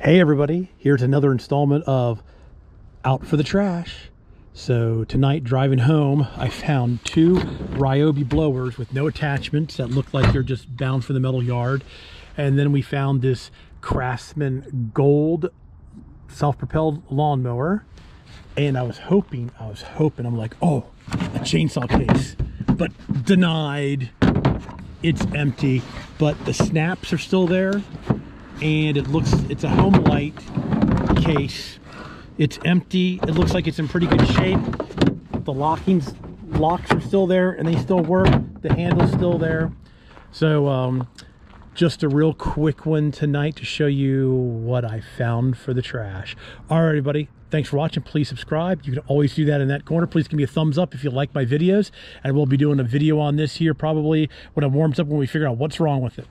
Hey everybody, here's another installment of Out for the Trash. So tonight driving home, I found two Ryobi blowers with no attachments that look like they're just bound for the metal yard. And then we found this Craftsman gold self-propelled lawnmower. And I was hoping, I'm like, oh, a chainsaw case, but denied. It's empty, but the snaps are still there. And it's a home light case. It's empty. It looks like it's in pretty good shape. The locks are still there and they still work. The handle's still there. So just a real quick one tonight to show you what I found for the trash. All right, everybody. Thanks for watching. Please subscribe. You can always do that in that corner. Please give me a thumbs up if you like my videos. And we'll be doing a video on this here probably when it warms up, when we figure out what's wrong with it.